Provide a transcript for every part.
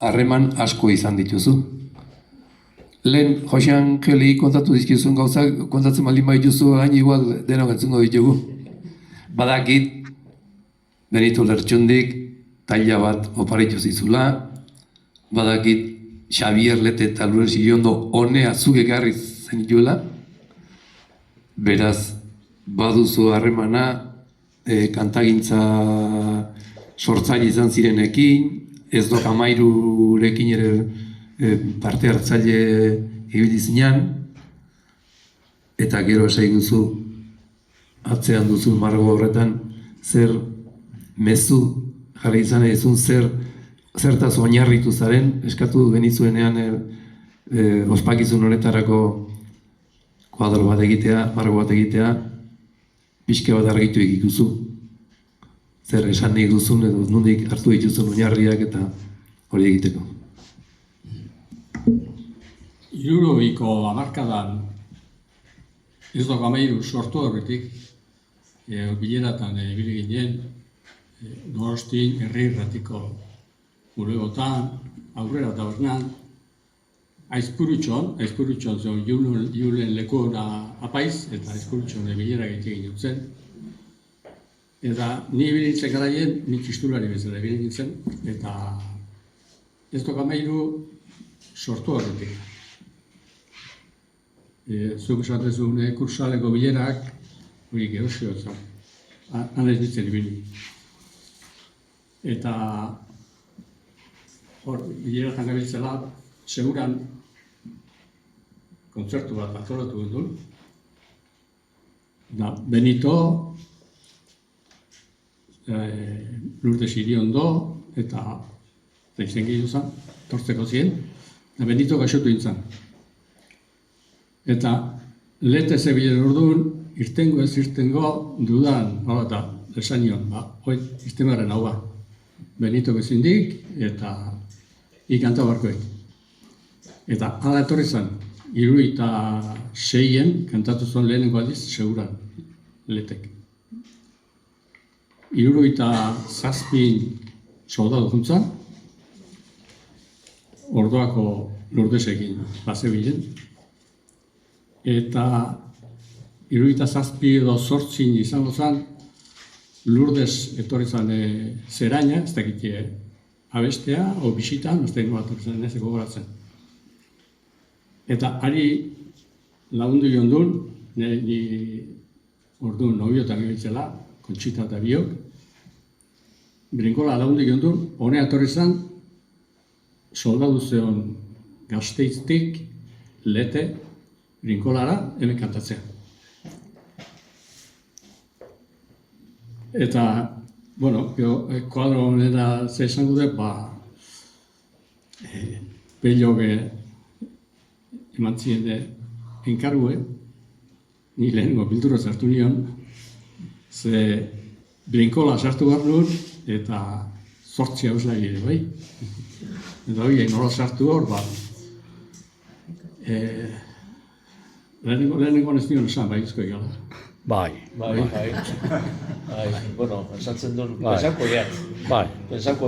harreman asko izan dituzu. Lehen Jose Angeli kontatu dizkizun gauzak, kontatzen baldin baituzu gain igual denok entzungo ditugu. Badakit, Benito Lertxundik taila bat oparitu zizula, badakit Xabier Lete eta Lourdes Iriondo honea zuk ekarri zenituela, beraz, baduzu harremana, kantagintza sortzaile izan zirenekin, ez dok Amairurekin ere parte hartzaile ibili zinan, eta gero esaiguzu atzean duzu margo horretan zer mezu jarri izan edizun zertaz oinarritu zaren, eskatu genizuenean ospakizun honetarako kuadro bat egitea, margo bat egitea, pixke bat argitu egikuzu. Zer esan nahi duzun edo nondik hartu dituzun oinarriak eta hori egiteko. 60ko hamarkadan ez dok Amairu sortu horretik, bileratan ibili ginen, Donostin herri irratiko bulegotan, aurrera tabernan, Aizpurutxon zen Julen lekura apaiz, eta Aizpurutxon bilera egiten zen. Eta ni ibilitzen garaien, ni txistulari bezala ibilitzen, eta ez dok Amairu sortu horretik. Zuk esatezun kursaleko bilerak, hori gerosio zen, han ez ditzen ibili. Eta hor, bileratan gabiltzela, seguran kontzertu bat antolatu gendun. Benito, Lourdes Iriondo, eta izen gehiago zen, tortzeko ziren, eta Benito gaixotu intzan. Eta lete zebilen orduan, irtengo ez irtengo dudan, eta esan nion, hoi irtemaren hau ba. Benito bezindik, eta ikanta barkoek. Eta hala etorri zen, 76en kantatu zuen lehenengo aldiz, seguran, letek. 67 soldadu juntzan, orduako Lourdesekin bazebilen. Eta 67 edo 8 izango zen, Lourdes etorri zen zeraina, ez dakit abestea, o bisitan, ez dakit bat etorri zen ez gogoratzen. Eta ari lagundu joan duen, ni orduan nobiotan egitzela, Kontxita eta biok, Brinkola lagundu joan duen, honea etorri zen, soldadu zeon Gasteiztik, Lete, Brinkolara, hemen kantatzea. Eta, bueno, kuadro honera ze esango dut, Pelok eman ziren enkargue, ni lehenengo bildura sartu nion, ze Brinkola sartu behar nuen, eta 8 hauslari ere, bai? Eta hori, nola sartu hor, lehenengo ez nion esan, bai, izko egala. Bai. Bueno, esatzen duen, pensako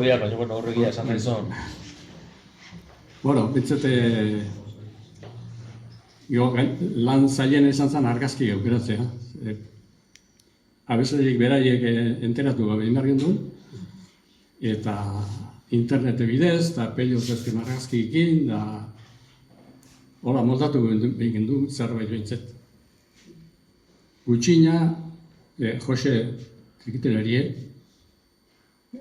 diat, baina horregia esan nahi zon. Bueno, bintzete, lan zailen izan zen argazki aukeratzea. Abeslariek beraiek enteratu gabe behar gendun, eta internete bidez, eta pelio zezken argazkiikin, da hola, moldatu behin du, zerbait behintzet. Gutxina, Jose trikitelarie,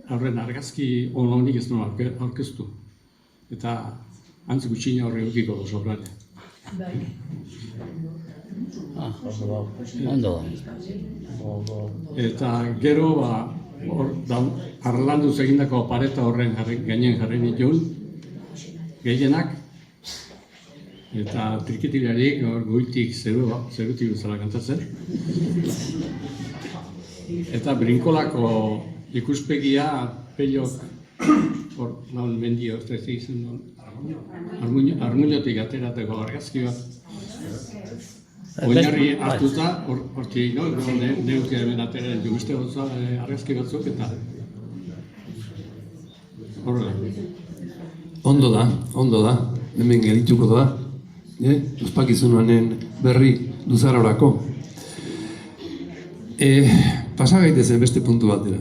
horren argazki honik ez nuen aurkeztu. Eta antz gutxina horre eukiko da sobrane. Ondo. Eta gero, Arlanduz egindako pareta horren gainen jarri nituen, gehienak, eta trikitilarik goitik zerutik bezala kantatzen. Eta Brinkolako ikuspegia Pelok, hor, mendio, ez da izan duen, Armuñotik aterateko argazki bat. Oinarri hartuta, hortik, neukia hemen ateraren jugiste argazki batzuk, eta horrela. Ondo da, hemen gelituko da, ospakizun honen berri luzarorako. Pasa gaitezen beste puntu batera.